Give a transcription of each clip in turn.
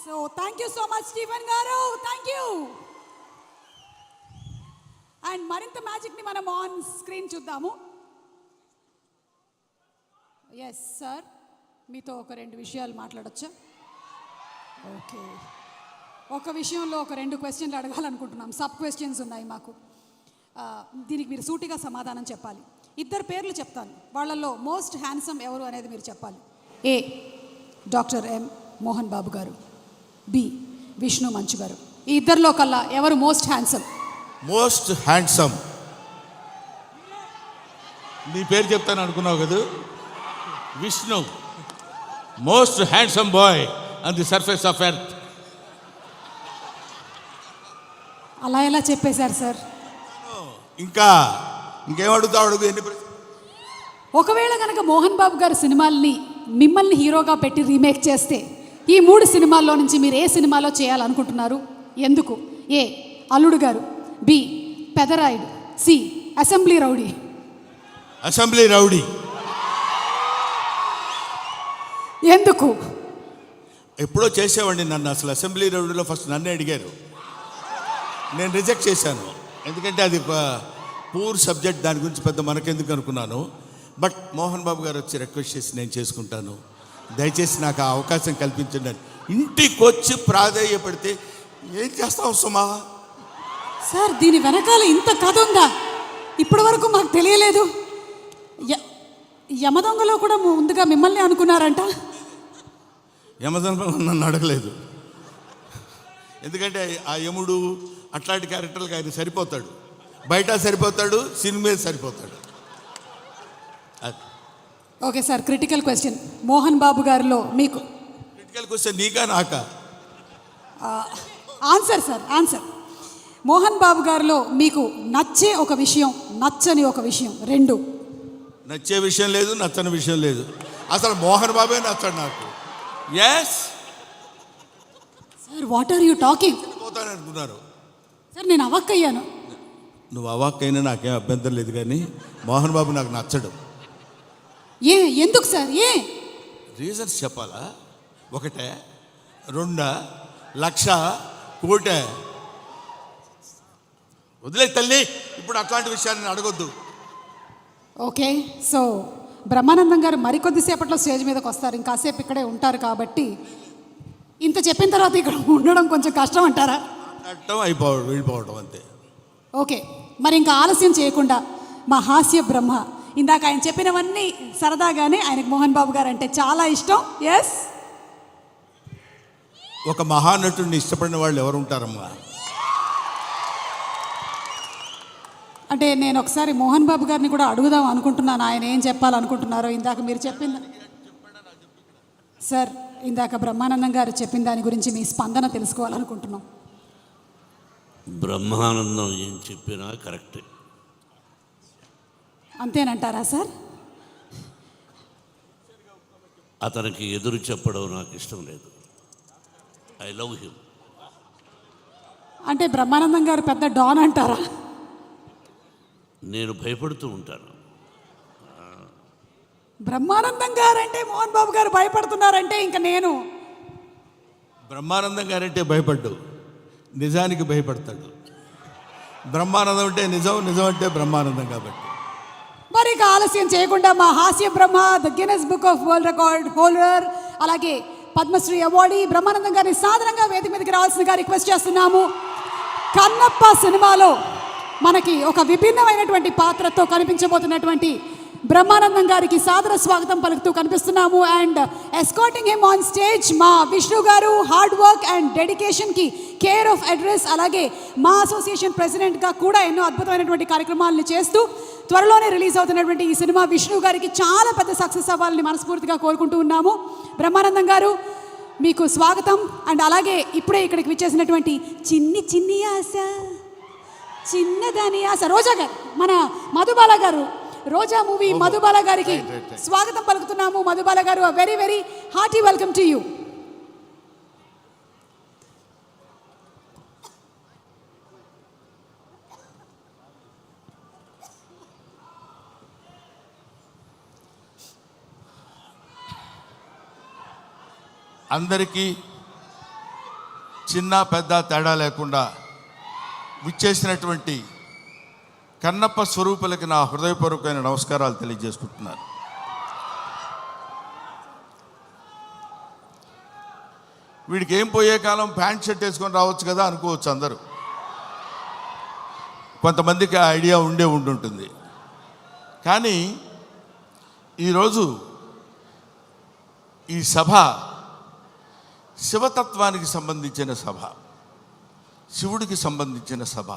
So thank you so much Stephen గారు, thank you. And మరింత మ్యాజిక్ని మనం ఆన్ స్క్రీన్ చూద్దాము. ఎస్ సార్, మీతో ఒక 2 విషయాలు మాట్లాడొచ్చా? ఓకే, ఒక విషయంలో ఒక 2 క్వశ్చన్లు అడగాలనుకుంటున్నాం. సబ్ క్వశ్చన్స్ ఉన్నాయి మాకు. దీనికి మీరు సూటిగా సమాధానం చెప్పాలి. 2 పేర్లు చెప్తాను, వాళ్ళల్లో మోస్ట్ హ్యాండ్సమ్ ఎవరు అనేది మీరు చెప్పాలి. ఏ డాక్టర్ ఎం మోహన్ బాబు గారు, బి విష్ణు మంచు గారు. ఈ 2లో కల్లా ఎవరు మోస్ట్ హ్యాండ్సమ్? మోస్ట్ హ్యాండ్సమ్ నీ పేరు చెప్తాను అనుకున్నావు కదా. Vishnu, most handsome boy on the surface of earth. అలా ఎలా చెప్పేశారు సార్? ఇంకేం అడుగుతావు అడుగు. ఒకవేళ కనుక మోహన్ బాబు గారు సినిమాల్ని మిమ్మల్ని హీరోగా పెట్టి రీమేక్ చేస్తే ఈ 3 సినిమాల్లో నుంచి మీరు ఏ సినిమాలో చేయాలనుకుంటున్నారు? ఎందుకు? A Alludu Garu, B Pedarayudu, C assembly rowdy. Assembly rowdy. ఎందుకు? ఎప్పుడో చేసేవాడిని నన్ను. అసలు అసెంబ్లీ రౌడీలో ఫస్ట్ నన్నే అడిగారు, నేను రిజెక్ట్ చేశాను. ఎందుకంటే అది పూర్ సబ్జెక్ట్, దాని గురించి పెద్ద మనకెందుకు అనుకున్నాను. బట్ మోహన్ బాబు గారు వచ్చి రిక్వెస్ట్ చేసి నేను చేసుకుంటాను, దయచేసి నాకు ఆ అవకాశం కల్పించండి అని ఇంటికి వచ్చి ప్రాధేయపడితే ఏం చేస్తాం సుమా? సార్, దీని వెనకాల ఇంత కథ ఉందా? ఇప్పటి వరకు మాకు తెలియలేదు. యమదొంగలో కూడా ముందుగా మిమ్మల్ని అనుకున్నారంట. యమదొంగ నన్ను అడగలేదు, ఎందుకంటే ఆ యముడు అట్లాంటి క్యారెక్టర్లకు ఆయన సరిపోతాడు. బయట సరిపోతాడు, సినిమా సరిపోతాడు. Okay sir, critical question. Mohan Babu గారిలో మీకు క్రిటికల్ క్వశ్చన్ నీకా నాకా? Answer sir, answer. Mohan Babu గారిలో మీకు నచ్చే ఒక విషయం, నచ్చని ఒక విషయం, 2. నచ్చే విషయం లేదు, నచ్చని విషయం లేదు. అసలు మోహన్ బాబే నచ్చాడు నాకు. Yes sir, what are you talking? పోతాను అనుకున్నారు సార్, నేను అవాక్కయ్యాను. నువ్వు అవాక్కైనా నాకేం అభ్యంతరం లేదు, కానీ మోహన్ బాబు నాకు నచ్చడు. ఎందుకు సార్? రీజన్స్ చెప్పాలా? 1, 2, లక్ష, కోట? వదిలే తల్లి, ఇప్పుడు అట్లాంటి విషయాన్ని అడగొద్దు. ఓకే, సో బ్రహ్మానందం గారు మరికొద్దిసేపట్లో స్టేజ్ మీదకి వస్తారు, ఇంకాసేపు ఇక్కడే ఉంటారు కాబట్టి ఇంత చెప్పిన తర్వాత ఇక్కడ ఉండడం కొంచెం కష్టం అంటారా? వెళ్ళిపోవడం అంతే. ఓకే, మరి ఇంకా ఆలస్యం చేయకుండా మా హాస్య బ్రహ్మ, ఇందాక ఆయన చెప్పినవన్నీ సరదాగానే ఆయనకు మోహన్ బాబు గారు అంటే చాలా ఇష్టం. ఎస్, ఒక మహానటుడిని ఇష్టపడిన వాళ్ళు ఎవరు ఉంటారమ్మా? అంటే నేను ఒకసారి మోహన్ బాబు గారిని కూడా అడుగుదాం అనుకుంటున్నాను, ఆయన ఏం చెప్పాలనుకుంటున్నారో. ఇందాక మీరు చెప్పింది సార్, ఇందాక బ్రహ్మానందం గారు చెప్పిన దాని గురించి మీ స్పందన తెలుసుకోవాలనుకుంటున్నాం. బ్రహ్మానందం ఏం చెప్పినా కరెక్టే. అంతేనంటారా సార్? అతనికి ఎదురు చెప్పడం నాకు ఇష్టం లేదు. I love him. అంటే బ్రహ్మానందం గారు పెద్ద డాన్ అంటారా? నేను భయపడుతూ ఉంటాను. బ్రహ్మానందం గారు అంటే మోహన్ బాబు గారు భయపడుతున్నారంటే ఇంకా నేను బ్రహ్మానందం గారంటే భయపడ్డు, నిజానికి భయపడతాడు. బ్రహ్మానందం అంటే నిజం, నిజం అంటే బ్రహ్మానందం. కాబట్టి మరి ఇక ఆలస్యం చేయకుండా మా Hasya Brahma, the Guinness book of world record holder, అలాగే పద్మశ్రీ అవార్డీ బ్రహ్మానందం గారిని సాధారణంగా వేదిక మీదకి రావాల్సిందిగా రిక్వెస్ట్ చేస్తున్నాము. కన్నప్ప సినిమాలో మనకి ఒక విభిన్నమైనటువంటి పాత్రతో కనిపించబోతున్నటువంటి బ్రహ్మానందం గారికి సాదర స్వాగతం పలుకుతూ కనిపిస్తున్నాము. And escorting him on stage మా Vishnu garu, hard work and డెడికేషన్కి కేర్ ఆఫ్ అడ్రస్, అలాగే మా అసోసియేషన్ ప్రెసిడెంట్గా కూడా ఎన్నో అద్భుతమైనటువంటి కార్యక్రమాలను చేస్తూ త్వరలోనే రిలీజ్ అవుతున్నటువంటి ఈ సినిమా విష్ణు గారికి చాలా పెద్ద సక్సెస్ అవ్వాలని మనస్ఫూర్తిగా కోరుకుంటూ ఉన్నాము. బ్రహ్మానందం గారు, మీకు స్వాగతం. అండ్ అలాగే ఇప్పుడే ఇక్కడికి విచ్చేసినటువంటి చిన్ని ఆశ, చిన్నదాని ఆశ రోజా గారు, మన మధుబాల గారు, రోజా మూవీ మధుబాల గారికి స్వాగతం పలుకుతున్నాము. మధుబాల గారు, very very hearty welcome to you. అందరికీ చిన్న పెద్ద తేడా లేకుండా విచ్చేసినటువంటి కన్నప్ప స్వరూపులకి నా హృదయపూర్వకమైన నమస్కారాలు తెలియజేసుకుంటున్నాను. వీడికి ఏం పోయే కాలం ప్యాంట్ షర్ట్ వేసుకొని రావచ్చు కదా అనుకోవచ్చు అందరూ. కొంతమందికి ఆ ఐడియా ఉండుంటుంది. కానీ ఈరోజు ఈ సభ శివతత్వానికి సంబంధించిన సభ, శివుడికి సంబంధించిన సభ,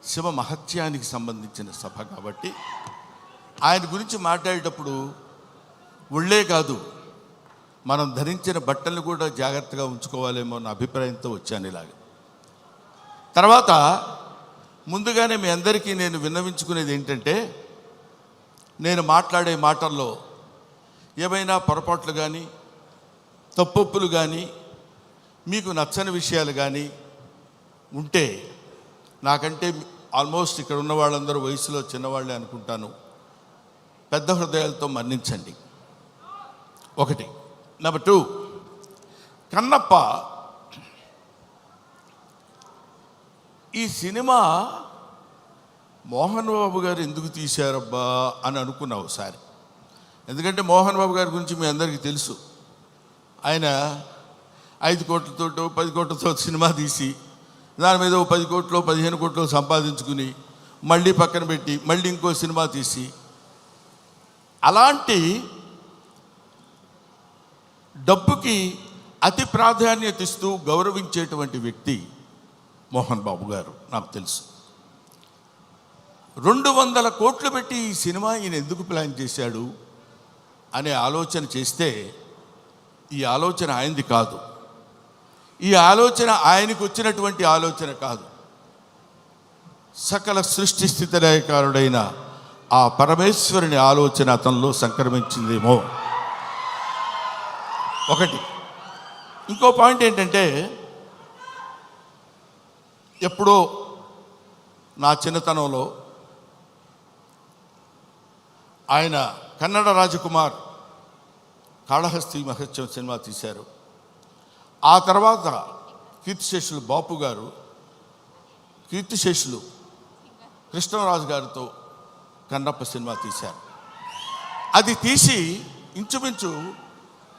శివ మహత్యానికి సంబంధించిన సభ కాబట్టి ఆయన గురించి మాట్లాడేటప్పుడు ఒళ్ళే కాదు, మనం ధరించిన బట్టలను కూడా జాగ్రత్తగా ఉంచుకోవాలేమో అన్న అభిప్రాయంతో వచ్చాను ఇలాగ. తర్వాత ముందుగానే మీ అందరికీ నేను విన్నవించుకునేది ఏంటంటే, నేను మాట్లాడే మాటల్లో ఏమైనా పొరపాట్లు కానీ తప్పొప్పులు కానీ మీకు నచ్చని విషయాలు కానీ ఉంటే, నాకంటే ఆల్మోస్ట్ ఇక్కడ ఉన్న వాళ్ళందరూ వయసులో చిన్నవాళ్ళే అనుకుంటాను, పెద్ద హృదయాలతో మన్నించండి. ఒకటి. నెంబర్ 2, కన్నప్ప ఈ సినిమా మోహన్ బాబు గారు ఎందుకు తీశారబ్బా అని అనుకున్నా ఒకసారి. ఎందుకంటే మోహన్ బాబు గారి గురించి మీ అందరికీ తెలుసు. ఆయన 5 కోట్లతో 10 కోట్లతో సినిమా తీసి దాని మీద 10 కోట్లు 15 కోట్లు సంపాదించుకుని మళ్ళీ పక్కన పెట్టి మళ్ళీ ఇంకో సినిమా తీసి, అలాంటి డబ్బుకి అతి ప్రాధాన్యత ఇస్తూ గౌరవించేటువంటి వ్యక్తి మోహన్ బాబు గారు. నాకు తెలుసు 200 కోట్లు పెట్టి ఈ సినిమా ఈయన ఎందుకు ప్లాన్ చేశాడు అనే ఆలోచన చేస్తే, ఈ ఆలోచన ఆయనది కాదు, ఈ ఆలోచన ఆయనకు వచ్చినటువంటి ఆలోచన కాదు, సకల సృష్టి స్థితి లయకారుడైన ఆ పరమేశ్వరుని ఆలోచన అతనిలో సంక్రమించిందేమో. ఒకటి. ఇంకో పాయింట్ ఏంటంటే, ఎప్పుడో నా చిన్నతనంలో ఆయన కన్నడ రాజకుమార్ కాళహస్తి మహత్యం సినిమా తీశారు. ఆ తర్వాత కీర్తిశేషులు బాపు గారు, కీర్తిశేషులు కృష్ణరాజు గారితో కన్నప్ప సినిమా తీశారు. అది తీసి ఇంచుమించు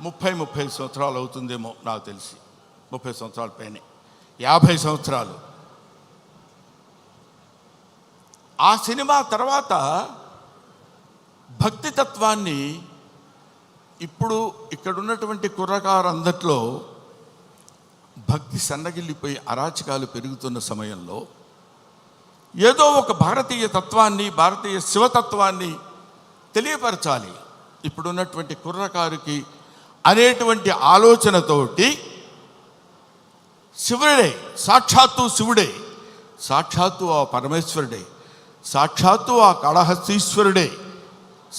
30 సంవత్సరాలు అవుతుందేమో నాకు తెలిసి, 30 సంవత్సరాల పైనే, 50 సంవత్సరాలు. ఆ సినిమా తర్వాత భక్తి తత్వాన్ని ఇప్పుడు ఇక్కడున్నటువంటి కుర్రకారందట్లో భక్తి సన్నగిల్లిపోయి అరాచకాలు పెరుగుతున్న సమయంలో ఏదో ఒక భారతీయ తత్వాన్ని, భారతీయ శివతత్వాన్ని తెలియపరచాలి ఇప్పుడున్నటువంటి కుర్రకారుకి అనేటువంటి ఆలోచనతోటి శివుడే, సాక్షాత్తు శివుడే, సాక్షాత్తు ఆ పరమేశ్వరుడే, సాక్షాత్తు ఆ కాళహస్తీశ్వరుడే,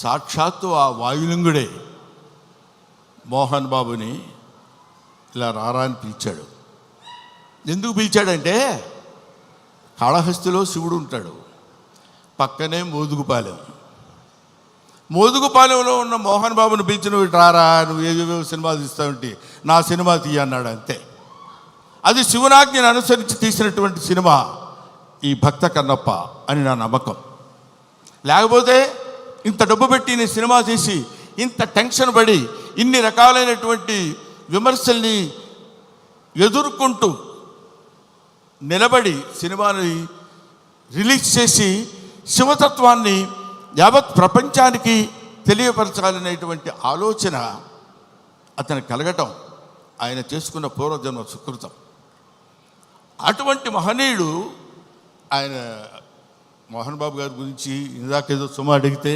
సాక్షాత్తు ఆ వాయులింగుడే మోహన్ బాబుని ఇలా రారా అని పిలిచాడు. ఎందుకు పిలిచాడంటే, కాళహస్తిలో శివుడు ఉంటాడు, పక్కనే మోదుగుపాలెంలో ఉన్న మోహన్ బాబుని పిలిచి నువ్వు రారా, నువ్వు ఏవేవో సినిమా తీస్తావంటి, నా సినిమా తీయ అన్నాడు అంతే. అది శివునాజ్ఞను అనుసరించి తీసినటువంటి సినిమా ఈ భక్త కన్నప్ప అని నా నమ్మకం. లేకపోతే ఇంత డబ్బు పెట్టి నేను సినిమా తీసి ఇంత టెన్షన్ పడి ఇన్ని రకాలైనటువంటి విమర్శల్ని ఎదుర్కొంటూ నిలబడి సినిమాని రిలీజ్ చేసి శివతత్వాన్ని యావత్ ప్రపంచానికి తెలియపరచాలనేటువంటి ఆలోచన అతను కలగటం ఆయన చేసుకున్న పూర్వజన్మ సుకృతం. అటువంటి మహనీయుడు ఆయన. మోహన్ బాబు గారి గురించి ఇందాకేదో సుమా అడిగితే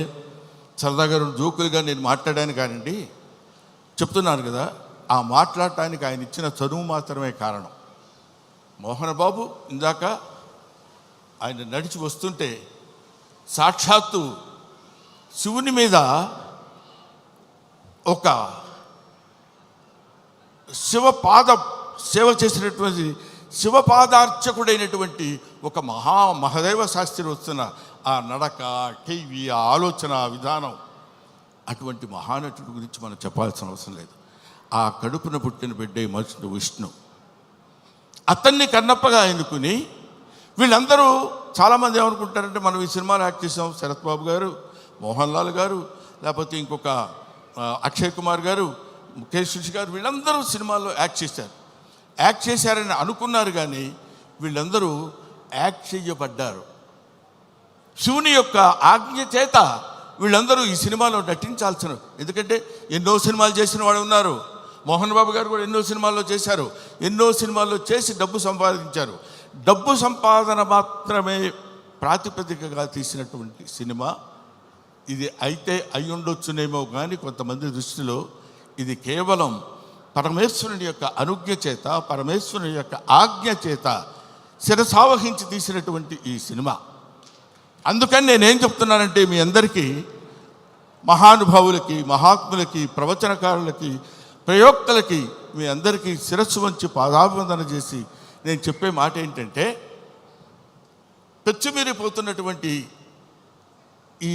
సరదాగా జోకులుగా నేను మాట్లాడాను కానండి, చెప్తున్నాను కదా, ఆ మాట్లాడటానికి ఆయన ఇచ్చిన చదువు మాత్రమే కారణం. మోహన్ బాబు ఇందాక ఆయన నడిచి వస్తుంటే సాక్షాత్తు శివుని మీద ఒక శివపాద సేవ చేసినటువంటి శివపాదార్చకుడైనటువంటి ఒక మహదేవ శాస్త్రి వస్తున్న ఆ నడక, టీవీ, ఆ ఆలోచన విధానం, అటువంటి మహానటుడి గురించి మనం చెప్పాల్సిన అవసరం లేదు. ఆ కడుపున పుట్టిన బిడ్డే మనుషుడు విష్ణు. అతన్ని కన్నప్పగా ఎన్నుకుని వీళ్ళందరూ చాలామంది ఏమనుకుంటారంటే మనం ఈ సినిమాలో యాక్ట్ చేసాం, శరత్ బాబు గారు, మోహన్ లాల్ గారు, లేకపోతే ఇంకొక అక్షయ్ కుమార్ గారు, ముఖేష్ ఋషి గారు, వీళ్ళందరూ సినిమాల్లో యాక్ట్ చేశారని అనుకున్నారు. కానీ వీళ్ళందరూ యాక్ట్ చేయబడ్డారు. శివుని యొక్క ఆజ్ఞ చేత వీళ్ళందరూ ఈ సినిమాలో నటించాల్సిన, ఎందుకంటే ఎన్నో సినిమాలు చేసిన వాడు ఉన్నారు. మోహన్ బాబు గారు కూడా ఎన్నో సినిమాల్లో చేశారు. ఎన్నో సినిమాల్లో చేసి డబ్బు సంపాదించారు. డబ్బు సంపాదన మాత్రమే ప్రాతిపదికగా తీసినటువంటి సినిమా ఇది. అయితే అయ్యుండొచ్చునేమో కానీ కొంతమంది దృష్టిలో ఇది కేవలం పరమేశ్వరుని యొక్క అనుజ్ఞ చేత, పరమేశ్వరుని యొక్క ఆజ్ఞ చేత శిరసావహించి తీసినటువంటి ఈ సినిమా. అందుకని నేనేం చెప్తున్నానంటే మీ అందరికీ, మహానుభావులకి, మహాత్ములకి, ప్రవచనకారులకి, ప్రయోక్తలకి మీ అందరికీ శిరస్సు వంచి పాదాభివందన చేసి నేను చెప్పే మాట ఏంటంటే, పెచ్చుమీరిపోతున్నటువంటి ఈ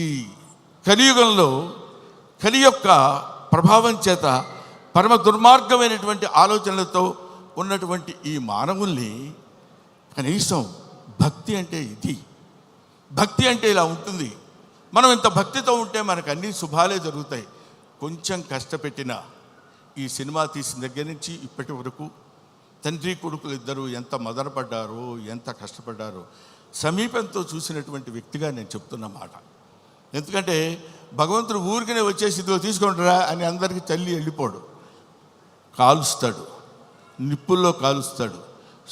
కలియుగంలో కలి యొక్క ప్రభావం చేత పరమ దుర్మార్గమైనటువంటి ఆలోచనలతో ఉన్నటువంటి ఈ మానవుల్ని కనీసం భక్తి అంటే ఇది, భక్తి అంటే ఇలా ఉంటుంది. మనం ఇంత భక్తితో ఉంటే మనకు అన్ని శుభాలే జరుగుతాయి. కొంచెం కష్టపెట్టిన ఈ సినిమా తీసిన దగ్గర నుంచి ఇప్పటి వరకు తండ్రి కొడుకులు ఇద్దరు ఎంత మదనపడ్డారో, ఎంత కష్టపడ్డారో సమీపంతో చూసినటువంటి వ్యక్తిగా నేను చెప్తున్న మాట. ఎందుకంటే భగవంతుడు ఊరికనే వచ్చేసి ఇదిగో తీసుకుంటారా అని అందరికీ తల్లి వెళ్ళిపోడు. కాలుస్తాడు, నిప్పుల్లో కాలుస్తాడు,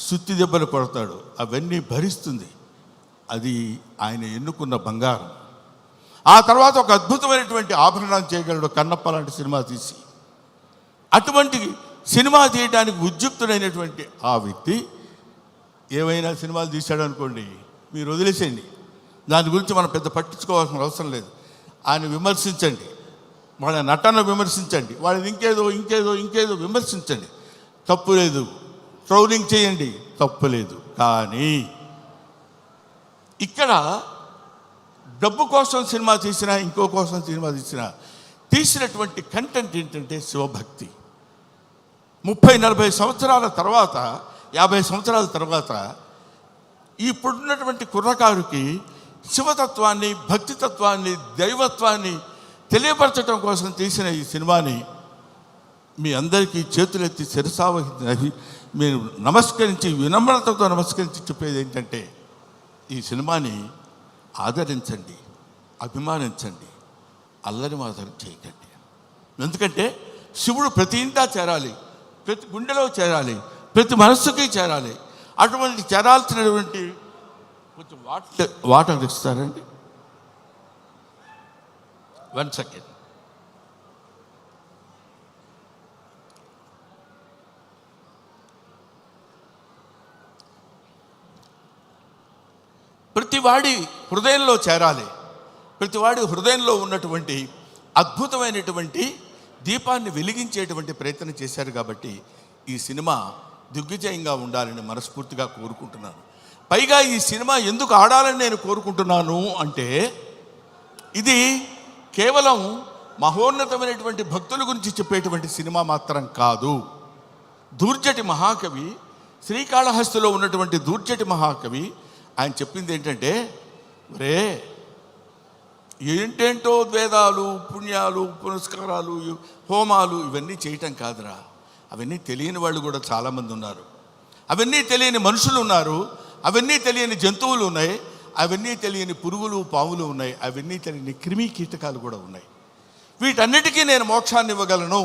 సుత్తి దెబ్బలు కొడతాడు, అవన్నీ భరిస్తుంది. అది ఆయన ఎన్నుకున్న బంగారం. ఆ తర్వాత ఒక అద్భుతమైనటువంటి ఆభరణం చేయగలడు కన్నప్ప లాంటి సినిమా తీసి. అటువంటి సినిమా తీయడానికి ఉద్యుక్తుడైనటువంటి ఆ వ్యక్తి ఏమైనా సినిమాలు తీశాడు అనుకోండి, మీరు వదిలేసేయండి. దాని గురించి మనం పెద్ద పట్టించుకోవాల్సిన అవసరం లేదు. ఆయన విమర్శించండి, వాళ్ళ నటన విమర్శించండి, వాళ్ళది ఇంకేదో విమర్శించండి, తప్పు లేదు. ట్రోలింగ్ చేయండి, తప్పు లేదు. కానీ ఇక్కడ డబ్బు కోసం సినిమా తీసినా, ఇంకో కోసం సినిమా తీసినటువంటి కంటెంట్ ఏంటంటే శివభక్తి. 30-40 సంవత్సరాల తర్వాత, 50 సంవత్సరాల తర్వాత ఇప్పుడున్నటువంటి కుర్రకారుకి శివతత్వాన్ని, భక్తితత్వాన్ని, దైవత్వాన్ని తెలియపరచడం కోసం తీసిన ఈ సినిమాని మీ అందరికీ చేతులెత్తి శిరసావహించి మీరు నమస్కరించి, వినమ్రతతో నమస్కరించి చెప్పేది ఏంటంటే, ఈ సినిమాని ఆదరించండి, అభిమానించండి, అల్లరి మాత్రం చేయకండి. ఎందుకంటే శివుడు ప్రతి ఇంటా చేరాలి, ప్రతి గుండెలో చేరాలి, ప్రతి మనస్సుకి చేరాలి. అటువంటి చేరాల్సినటువంటి కొంచెం వాటర్ ఇస్తారండి. 1 సెకండ్. ప్రతివాడి హృదయంలో చేరాలి. ప్రతివాడి హృదయంలో ఉన్నటువంటి అద్భుతమైనటువంటి దీపాన్ని వెలిగించేటువంటి ప్రయత్నం చేశారు. కాబట్టి ఈ సినిమా దిగ్విజయంగా ఉండాలని మనస్ఫూర్తిగా కోరుకుంటున్నాను. పైగా ఈ సినిమా ఎందుకు ఆడాలని నేను కోరుకుంటున్నాను అంటే, ఇది కేవలం మహోన్నతమైనటువంటి భక్తుల గురించి చెప్పేటువంటి సినిమా మాత్రం కాదు. దూర్జటి మహాకవి, శ్రీకాళహస్తిలో ఉన్నటువంటి దూర్జటి మహాకవి ఆయన చెప్పింది ఏంటంటే, రే ఏంటేంటో వేదాలు, పుణ్యాలు, పునస్కారాలు, హోమాలు ఇవన్నీ చేయటం కాదురా. అవన్నీ తెలియని వాళ్ళు కూడా చాలామంది ఉన్నారు. అవన్నీ తెలియని మనుషులు ఉన్నారు. అవన్నీ తెలియని జంతువులు ఉన్నాయి. అవన్నీ తెలియని పురుగులు, పాములు ఉన్నాయి. అవన్నీ తెలియని క్రిమి కీటకాలు కూడా ఉన్నాయి. వీటన్నిటికీ నేను మోక్షాన్ని ఇవ్వగలను.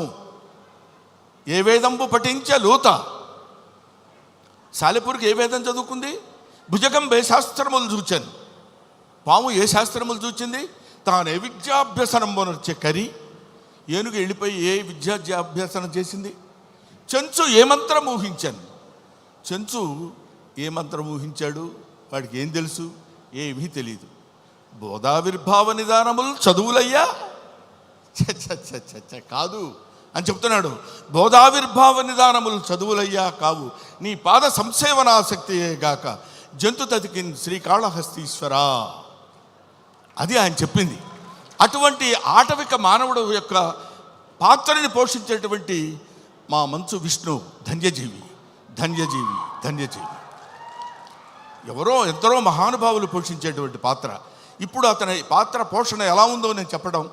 ఏ వేదంబు పఠించే లోత. సాలెపురికి ఏ వేదం చదువుకుంది? భుజగం ఏ శాస్త్రములు చూచాను. పాము ఏ శాస్త్రములు చూచింది? తాను ఏ విద్యాభ్యసనం వచ్చే కరి. ఏనుగు వెళ్ళిపోయి ఏ విద్యాభ్యాసనం చేసింది? చెంచు ఏ మంత్రం ఊహించాను. చెంచు ఏ మంత్రం ఊహించాడు? వాడికి ఏం తెలుసు? ఏమీ తెలియదు. బోధావిర్భావ నిదానములు చదువులయ్యా కాదు అని చెప్తున్నాడు. బోధావిర్భావ నిదానములు చదువులయ్యా కావు, నీ పాద సంసేవనాసక్తియే గాక జంతు తతికిన్ శ్రీకాళహస్తీశ్వరా. అది ఆయన చెప్పింది. అటువంటి ఆటవిక మానవుడు యొక్క పాత్రని పోషించేటువంటి మా మంచు విష్ణు ధన్యజీవి. ధన్యజీవి. ఎందరో మహానుభావులు పోషించేటువంటి పాత్ర. ఇప్పుడు అతని పాత్ర పోషణ ఎలా ఉందో నేను చెప్పడం,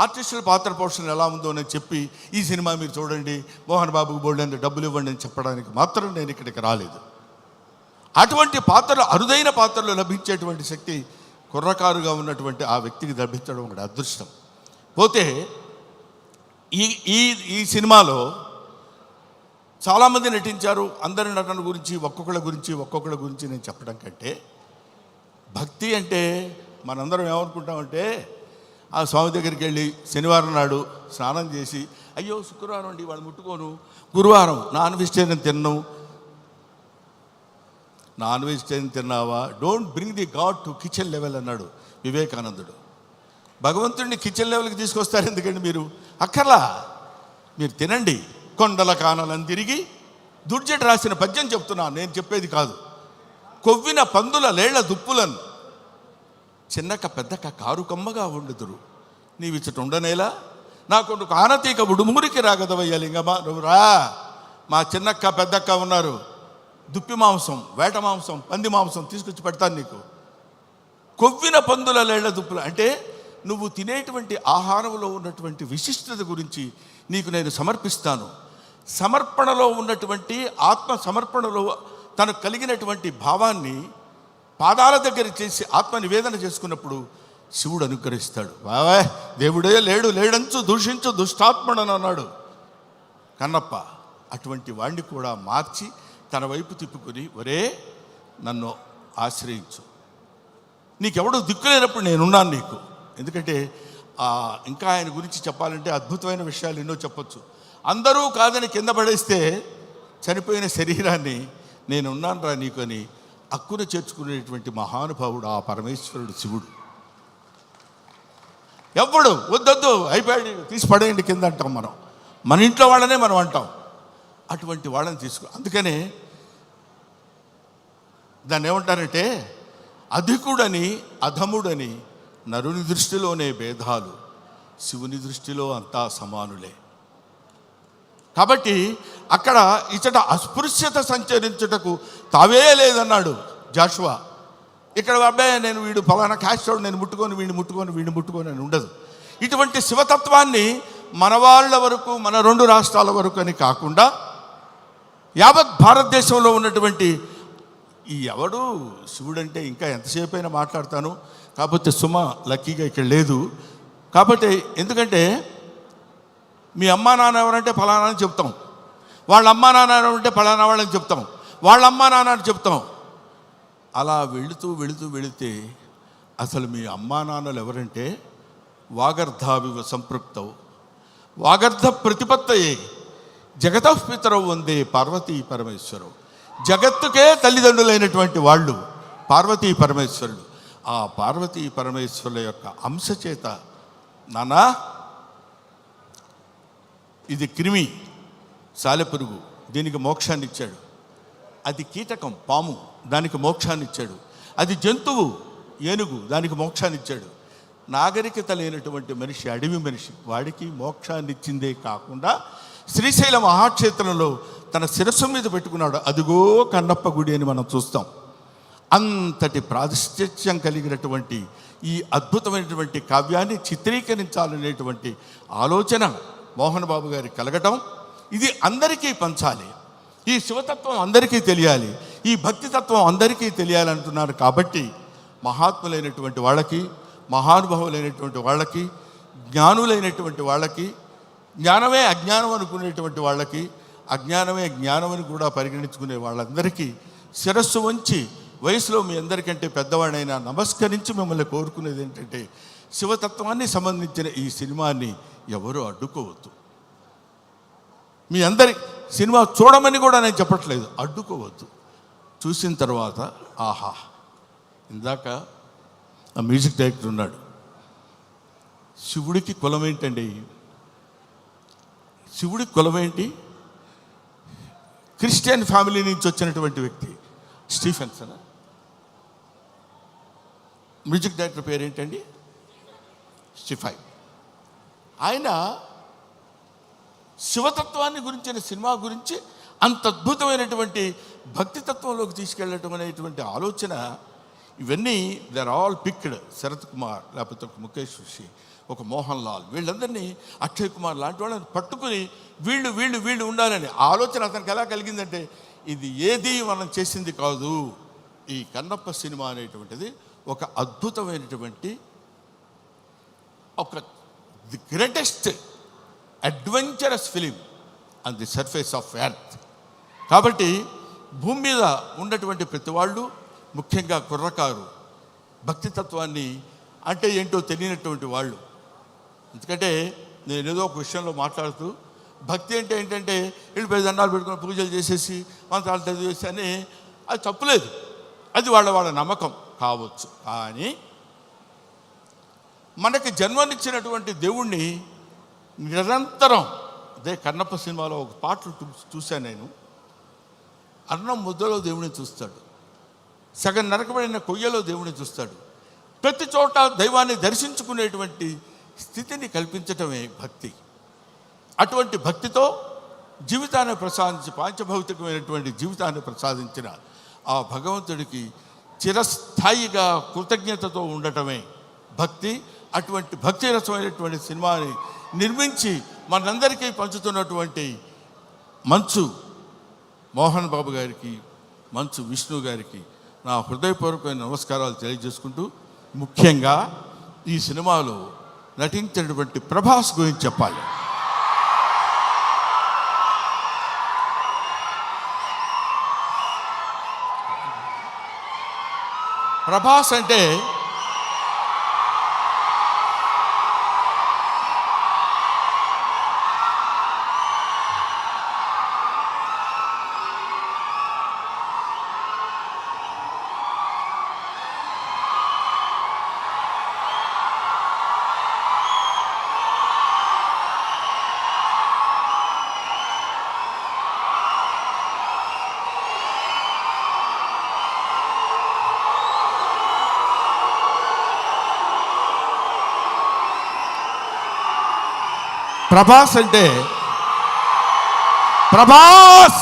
ఆర్టిస్టుల పాత్ర పోషణ ఎలా ఉందో నేను చెప్పి ఈ సినిమా మీరు చూడండి, మోహన్ బాబుకు బోల్డెంత డబ్బులు ఇవ్వండి అని చెప్పడానికి మాత్రం నేను ఇక్కడికి రాలేదు. అటువంటి పాత్రలు, అరుదైన పాత్రలు లభించేటువంటి శక్తి కుర్రకారుగా ఉన్నటువంటి ఆ వ్యక్తికి లభించడం ఒకటి అదృష్టం. పోతే ఈ సినిమాలో చాలామంది నటించారు. అందరి నటన గురించి ఒక్కొక్కళ్ళ గురించి నేను చెప్పడం కంటే, భక్తి అంటే మనందరం ఏమనుకుంటామంటే, ఆ స్వామి దగ్గరికి వెళ్ళి శనివారం నాడు స్నానం చేసి, అయ్యో శుక్రవారం అండి వాళ్ళు ముట్టుకోను, గురువారం నాన్ వెజిటేరియన్ తిన్నావా, don't bring the God to kitchen level అన్నాడు వివేకానందుడు. భగవంతుడిని కిచెన్ లెవెల్కి తీసుకొస్తారు ఎందుకండి మీరు? అక్కర్లా, మీరు తినండి. కొండల కానలను తిరిగి దుర్జట రాసిన పద్యం చెప్తున్నా, నేను చెప్పేది కాదు. కొవ్విన పందుల లేళ్ల దుప్పులను చిన్నక పెద్దక కారు కమ్మగా ఉండుదురు, నీవిచ్చట ఉండనేలా నా కొడుకు ఆనతీక ఉడుమూరికి రాగదవయ్య లింగమా, నువ్వు రా. మా చిన్నక్క పెద్దక్క ఉన్నారు, దుప్పి మాంసం, వేట మాంసం, పంది మాంసం తీసుకొచ్చి పెడతాను నీకు. కొవ్విన పందుల లేళ్ల దుప్పులు అంటే నువ్వు తినేటువంటి ఆహారంలో ఉన్నటువంటి విశిష్టత గురించి నీకు నేను సమర్పిస్తాను. సమర్పణలో ఉన్నటువంటి ఆత్మ సమర్పణలో తనకు కలిగినటువంటి భావాన్ని పాదాల దగ్గర చేసి ఆత్మ నివేదన చేసుకున్నప్పుడు శివుడు అనుగ్రహిస్తాడు. బావా దేవుడే లేడంచు దూషించు దుష్టాత్మడని అన్నాడు కన్నప్ప. అటువంటి వాణ్ణి కూడా మార్చి తన వైపు తిప్పుకొని, ఒరే నన్ను ఆశ్రయించు, నీకెవడో దిక్కు లేనప్పుడు నేనున్నాను నీకు. ఎందుకంటే ఇంకా ఆయన గురించి చెప్పాలంటే అద్భుతమైన విషయాలు ఎన్నో చెప్పొచ్చు. అందరూ కాదని కింద పడేస్తే చనిపోయిన శరీరాన్ని నేనున్నాను రా నీకు అని అక్కున చేర్చుకునేటువంటి మహానుభావుడు ఆ పరమేశ్వరుడు శివుడు. ఎవ్వడు వద్దొద్దు అయిపోయాడు తీసి పడేయండి కింద అంటాం మనం, మన ఇంట్లో వాళ్ళనే మనం అంటాం. అటువంటి వాళ్ళని అందుకనే దాన్ని ఏమంటారంటే, అధికుడని అధముడని నరుని దృష్టిలోనే భేదాలు, శివుని దృష్టిలో అంతా సమానులే. కాబట్టి అక్కడ ఇచ్చట అస్పృశ్యత సంచరించుటకు తావే లేదన్నాడు జాషువా. ఇక్కడ అబ్బాయి నేను వీడు ఫలానా క్యాస్ట్ నేను వీడిని ముట్టుకొని అని ఉండదు. ఇటువంటి శివతత్వాన్ని మన వాళ్ళ వరకు, మన 2 రాష్ట్రాల వరకు అని కాకుండా యావత్ భారతదేశంలో ఉన్నటువంటి ఎవడు శివుడంటే ఇంకా ఎంతసేపు అయినా మాట్లాడతాను. కాకపోతే సుమ లక్కీగా ఇక్కడ లేదు. కాబట్టి ఎందుకంటే మీ అమ్మా నాన్న ఎవరంటే ఫలానా అని చెప్తాం, వాళ్ళ అమ్మా నాన్న ఎవరంటే ఫలానా వాళ్ళని చెప్తాం, వాళ్ళ అమ్మా నాన్న అని చెప్తాం. అలా వెళితే అసలు మీ అమ్మా నాన్నలు ఎవరంటే వాగర్ధావివ సంపృక్తవు వాగర్ధ ప్రతిపత్తయే జగతః పితరవు వందే పార్వతీ పరమేశ్వరవు. జగత్తుకే తల్లిదండ్రులైనటువంటి వాళ్ళు పార్వతీ పరమేశ్వరుడు. ఆ పార్వతీ పరమేశ్వరుల యొక్క అంశచేత నానా ఇది క్రిమి సాలెపురుగు, దీనికి మోక్షాన్ని ఇచ్చాడు. అది కీటకం పాము, దానికి మోక్షాన్ని ఇచ్చాడు. అది జంతువు ఏనుగు, దానికి మోక్షాన్ని ఇచ్చాడు. నాగరికత లేనటువంటి మనిషి, అడవి మనిషి, వాడికి మోక్షాన్ని ఇచ్చిందే కాకుండా శ్రీశైల మహాక్షేత్రంలో తన శిరస్సు మీద పెట్టుకున్నాడు. అదిగో కన్నప్ప గుడి అని మనం చూస్తాం. అంతటి ప్రాతిష్ఠ్యం కలిగినటువంటి ఈ అద్భుతమైనటువంటి కావ్యాన్ని చిత్రీకరించాలనేటువంటి ఆలోచన మోహన్ బాబు గారికి కలగటం, ఇది అందరికీ పంచాలి, ఈ శివతత్వం అందరికీ తెలియాలి, ఈ భక్తితత్వం అందరికీ తెలియాలంటున్నారు. కాబట్టి మహాత్ములైనటువంటి వాళ్ళకి, మహానుభావులైనటువంటి వాళ్ళకి, జ్ఞానులైనటువంటి వాళ్ళకి, జ్ఞానమే అజ్ఞానం అనుకునేటువంటి వాళ్ళకి, అజ్ఞానమే జ్ఞానం అని కూడా పరిగణించుకునే వాళ్ళందరికీ శిరస్సు వంచి వయసులో మీ అందరికంటే పెద్దవాడైనా నమస్కరించి మిమ్మల్ని కోరుకునేది ఏంటంటే, శివతత్వాన్ని సంబంధించిన ఈ సినిమాని ఎవరు అడ్డుకోవద్దు. మీ అందరి సినిమా చూడమని కూడా నేను చెప్పట్లేదు, అడ్డుకోవద్దు. చూసిన తర్వాత ఆహా, ఇందాక ఆ మ్యూజిక్ డైరెక్టర్ ఉన్నాడు, శివుడికి కులం ఏంటండి? శివుడికి కులం ఏంటి? క్రిస్టియన్ ఫ్యామిలీ నుంచి వచ్చినటువంటి వ్యక్తి స్టీఫెన్సన్. మ్యూజిక్ డైరెక్టర్ పేరు ఏంటండి? స్టిఫై. ఆయన శివతత్వాన్ని గురించిన సినిమా గురించి అంత అద్భుతమైనటువంటి భక్తితత్వంలోకి తీసుకెళ్ళటం అనేటువంటి ఆలోచన, ఇవన్నీ they are all picked. Sarath Kumar, లేకపోతే ఒక ముఖేష్ ఋషి, ఒక మోహన్ లాల్, వీళ్ళందరినీ, అక్షయ్ కుమార్ లాంటి వాళ్ళని పట్టుకుని వీళ్ళు వీళ్ళు వీళ్ళు ఉండాలని ఆలోచన అతనికి ఎలా కలిగిందంటే, ఇది ఏది మనం చేసింది కాదు, ఈ కన్నప్ప సినిమా అనేటువంటిది ఒక అద్భుతమైనటువంటి, ఒక the greatest adventurous film on the surface of earth. కాబట్టి భూమి మీద ఉన్నటువంటి ప్రతి వాళ్ళు, ముఖ్యంగా కుర్రకారు, భక్తితత్వాన్ని అంటే ఏంటో తెలియనటువంటి వాళ్ళు. ఎందుకంటే నేను ఏదో ఒక విషయంలో మాట్లాడుతూ, భక్తి అంటే ఏంటంటే వెళ్ళిపోయి దండాలు పెట్టుకుని పూజలు చేసేసి మంత్రాలు చదివేసి అని, అది తప్పులేదు, అది వాళ్ళ నమ్మకం కావచ్చు. కానీ మనకి జన్మనిచ్చినటువంటి దేవుణ్ణి నిరంతరం, అదే కన్నప్ప సినిమాలో ఒక పాటలు చూశాను నేను. అన్నం ముద్దలో దేవుడిని చూస్తాడు, సగం నరకబడిన కొయ్యలో దేవుడిని చూస్తాడు. ప్రతి చోట దైవాన్ని దర్శించుకునేటువంటి స్థితిని కల్పించటమే భక్తి. అటువంటి భక్తితో జీవితాన్ని ప్రసాదించి, పాంచభౌతికమైనటువంటి జీవితాన్ని ప్రసాదించిన ఆ భగవంతుడికి చిరస్థాయిగా కృతజ్ఞతతో ఉండటమే భక్తి. అటువంటి భక్తి రసమైనటువంటి సినిమాని నిర్మించి మనందరికీ పంచుతున్నటువంటి మంచు మోహన్ బాబు గారికి, మంచు విష్ణు గారికి నా హృదయపూర్వకమైన నమస్కారాలు తెలియజేసుకుంటూ, ముఖ్యంగా ఈ సినిమాలో నటించినటువంటి ప్రభాస్ గురించి చెప్పాలి. ప్రభాస్ అంటే ప్రభాస్ అంటే ప్రభాస్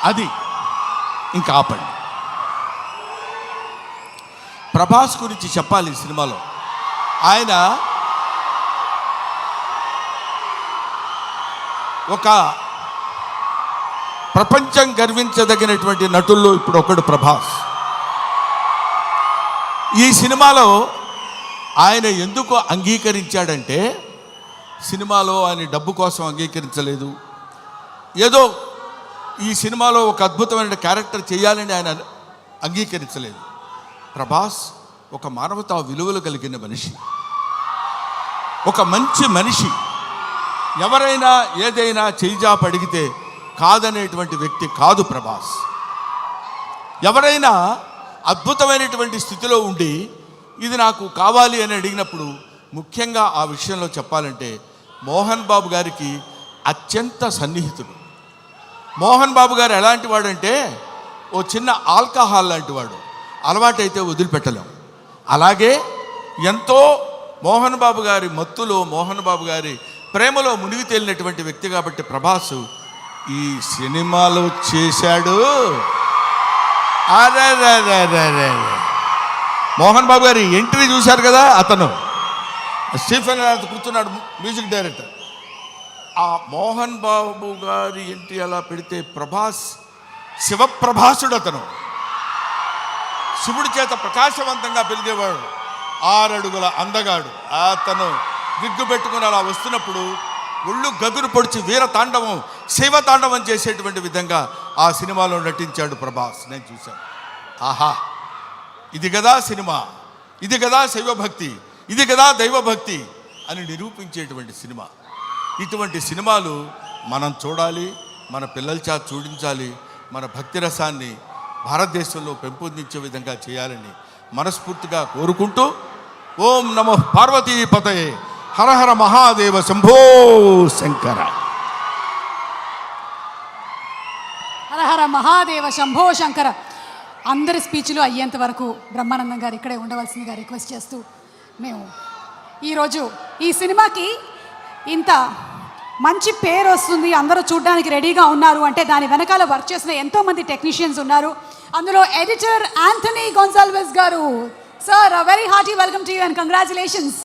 అది ఇంకా ఆపండి. ప్రభాస్ గురించి చెప్పాలి. ఈ సినిమాలో ఆయన ఒక ప్రపంచం గర్వించదగినటువంటి నటుల్లో ఇప్పుడు ఒకడు ప్రభాస్. ఈ సినిమాలో ఆయన ఎందుకు అంగీకరించాడంటే, సినిమాలో ఆయన డబ్బు కోసం అంగీకరించలేదు, ఏదో ఈ సినిమాలో ఒక అద్భుతమైన క్యారెక్టర్ చేయాలని ఆయన అంగీకరించలేదు. ప్రభాస్ ఒక మానవతా విలువలు కలిగిన మనిషి, ఒక మంచి మనిషి. ఎవరైనా ఏదైనా చేయిజాప అడిగితే కాదనేటువంటి వ్యక్తి కాదు ప్రభాస్. ఎవరైనా అద్భుతమైనటువంటి స్థితిలో ఉండి ఇది నాకు కావాలి అని అడిగినప్పుడు, ముఖ్యంగా ఆ విషయంలో చెప్పాలంటే మోహన్ బాబు గారికి అత్యంత సన్నిహితుడు. మోహన్ బాబు గారు ఎలాంటి వాడంటే, ఓ చిన్న ఆల్కహాల్ లాంటి వాడు, అలవాటైతే వదిలిపెట్టలేం. అలాగే ఎంతో మోహన్ బాబు గారి మత్తులో, మోహన్ బాబు గారి ప్రేమలో మునిగి తేలినటువంటి వ్యక్తి. కాబట్టి ప్రభాస్ ఈ సినిమాలో చేశాడు. అరే మోహన్ బాబు గారి ఎంట్రీ చూశారు కదా, అతను స్టీఫెన్ కూర్చున్నాడు, మ్యూజిక్ డైరెక్టర్. ఆ మోహన్ బాబు గారి ఎంట్రీ అలా పెడితే ప్రభాస్ శివప్రభాసుడు. అతను శివుడి చేత ప్రకాశవంతంగా పెరిగేవాడు, 6 అడుగుల అందగాడు. అతను విగ్గు పెట్టుకుని అలా వస్తున్నప్పుడు ఒళ్ళు గగురు పొడిచి వీర తాండవం, శైవ తాండవం చేసేటువంటి విధంగా ఆ సినిమాలో నటించాడు ప్రభాస్. నేను చూశాను. ఆహా, ఇది కదా సినిమా, ఇది కదా శైవభక్తి, ఇది కదా దైవభక్తి అని నిరూపించేటువంటి సినిమా. ఇటువంటి సినిమాలు మనం చూడాలి, మన పిల్లల చేత చూడించాలి. మన భక్తి రసాన్ని భారతదేశంలో పెంపొందించే విధంగా చేయాలని మనస్ఫూర్తిగా కోరుకుంటూ, ఓం నమో పార్వతీపతయే, హర హర మహాదేవ, శంభో శంకర. హర హర మహాదేవ, శంభో శంకర. అందరి స్పీచ్లు అయ్యేంత వరకు బ్రహ్మానందం గారు ఇక్కడే ఉండవలసిందిగా రిక్వెస్ట్ చేస్తూ, మేము ఈరోజు ఈ సినిమాకి ఇంత మంచి పేరు వస్తుంది, అందరూ చూడడానికి రెడీగా ఉన్నారు అంటే దాని వెనకాల వర్క్ చేసిన ఎంతోమంది టెక్నీషియన్స్ ఉన్నారు. అందులో ఎడిటర్ యాంథనీ గొన్సాల్వెస్ గారు. Sir, very hearty welcome to you and congratulations.